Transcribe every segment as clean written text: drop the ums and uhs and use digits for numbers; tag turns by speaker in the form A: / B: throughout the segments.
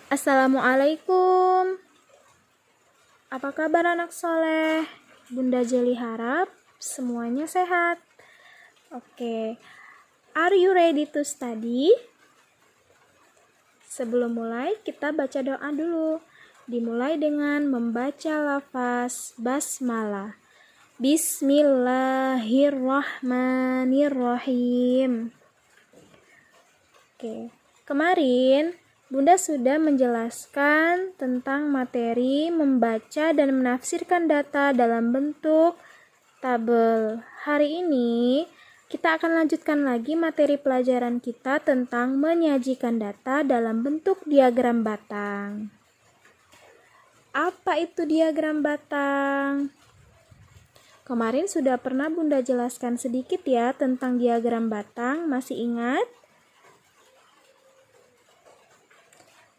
A: Assalamualaikum. Apa kabar anak soleh? Bunda Jeli harap semuanya sehat. Oke, are you ready to study? Sebelum mulai, kita baca doa dulu. Dimulai dengan membaca lafaz basmalah. Bismillahirrahmanirrahim. Oke, kemarin Bunda sudah menjelaskan tentang materi membaca dan menafsirkan data dalam bentuk tabel. Hari ini kita akan lanjutkan lagi materi pelajaran kita tentang menyajikan data dalam bentuk diagram batang. Apa itu diagram batang? Kemarin sudah pernah Bunda jelaskan sedikit ya tentang diagram batang, masih ingat?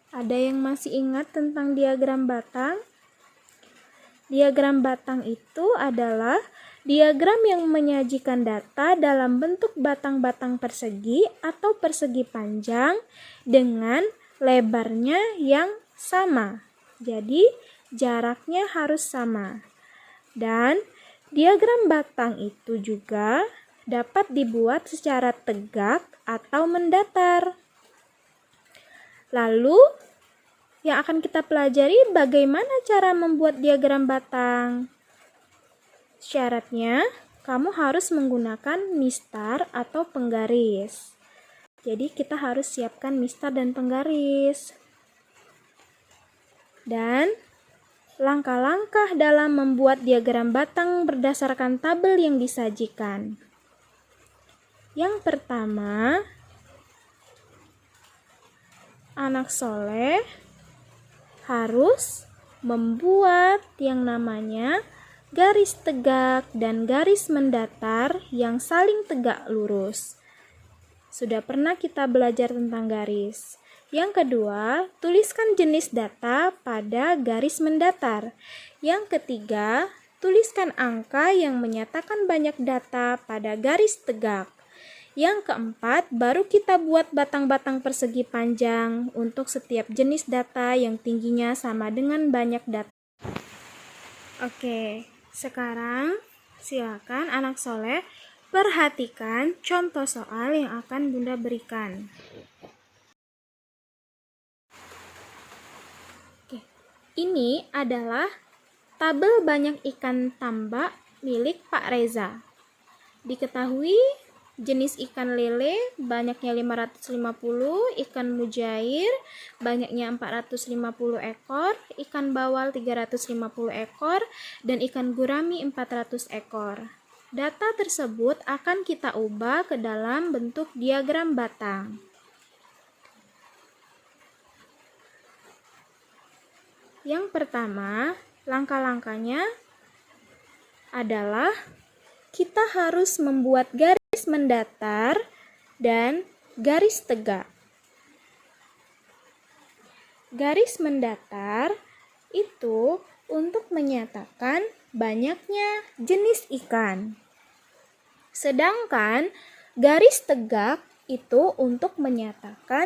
A: Ada yang masih ingat tentang diagram batang? Diagram batang itu adalah diagram yang menyajikan data dalam bentuk batang-batang persegi atau persegi panjang dengan lebarnya yang sama. Jadi, jaraknya harus sama. Dan diagram batang itu juga dapat dibuat secara tegak atau mendatar. Lalu, yang akan kita pelajari bagaimana cara membuat diagram batang. Syaratnya, kamu harus menggunakan mistar atau penggaris. Jadi, kita harus siapkan mistar dan penggaris. Dan, langkah-langkah dalam membuat diagram batang berdasarkan tabel yang disajikan. Yang pertama, anak soleh harus membuat yang namanya garis tegak dan garis mendatar yang saling tegak lurus. Sudah pernah kita belajar tentang garis. Yang kedua, tuliskan jenis data pada garis mendatar. Yang ketiga, tuliskan angka yang menyatakan banyak data pada garis tegak. Yang keempat, baru kita buat batang-batang persegi panjang untuk setiap jenis data yang tingginya sama dengan banyak data. Oke, sekarang silakan anak soleh perhatikan contoh soal yang akan Bunda berikan. Oke, ini adalah tabel banyak ikan tambak milik Pak Reza. Diketahui jenis ikan lele banyaknya 550, ikan mujair banyaknya 450 ekor, ikan bawal 350 ekor, dan ikan gurami 400 ekor. Data tersebut akan kita ubah ke dalam bentuk diagram batang. Yang pertama, langkah-langkahnya adalah kita harus membuat garis mendatar dan garis tegak. Garis mendatar itu untuk menyatakan banyaknya jenis ikan. Sedangkan garis tegak itu untuk menyatakan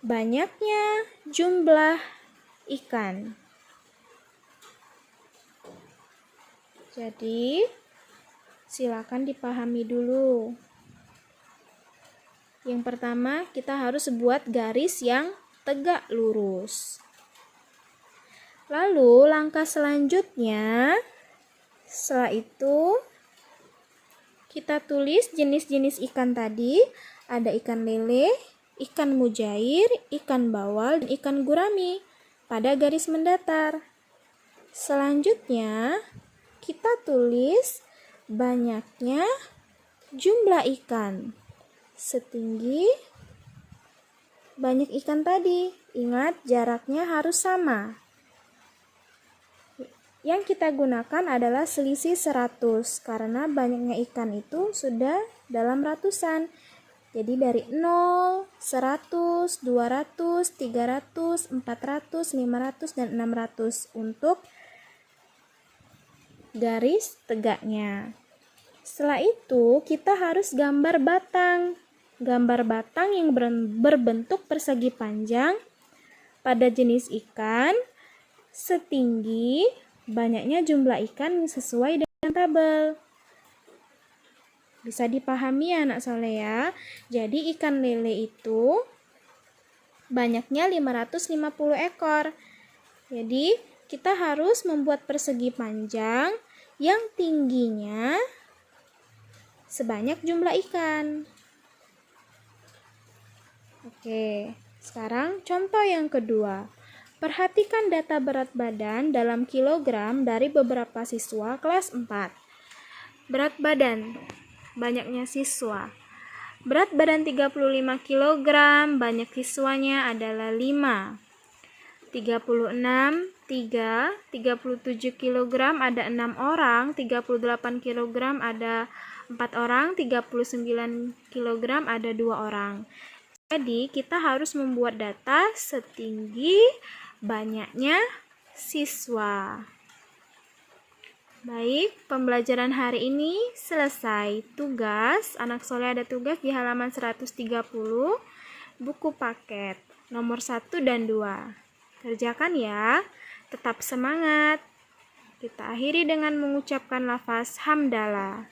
A: banyaknya jumlah ikan. Jadi, silakan dipahami dulu. Yang pertama, kita harus buat garis yang tegak lurus. Lalu, langkah selanjutnya, setelah itu, kita tulis jenis-jenis ikan tadi. Ada ikan lele, ikan mujair, ikan bawal, dan ikan gurami pada garis mendatar. Selanjutnya, kita tulis banyaknya jumlah ikan setinggi banyak ikan tadi. Ingat, jaraknya harus sama. Yang kita gunakan adalah selisih 100 karena banyaknya ikan itu sudah dalam ratusan. Jadi dari 0, 100, 200, 300, 400, 500, dan 600 untuk garis tegaknya. Setelah itu, kita harus gambar batang. Gambar batang yang berbentuk persegi panjang pada jenis ikan setinggi banyaknya jumlah ikan sesuai dengan tabel. Bisa dipahami ya anak soleh ya. Jadi ikan lele itu banyaknya 550 ekor. Jadi kita harus membuat persegi panjang yang tingginya sebanyak jumlah ikan. Oke, sekarang contoh yang kedua. Perhatikan data berat badan dalam kilogram dari beberapa siswa kelas 4. Berat badan, banyaknya siswa. Berat badan 35 kg, banyak siswanya adalah 5. 36, 3, 37 kg ada 6 orang, 38 kg ada 4 orang, 39 kg ada 2 orang. Jadi kita harus membuat data setinggi banyaknya siswa. Baik, pembelajaran hari ini selesai. Tugas, anak soleh ada tugas di halaman 130, buku paket, nomor 1 dan 2. Kerjakan ya, tetap semangat. Kita akhiri dengan mengucapkan lafaz hamdalah.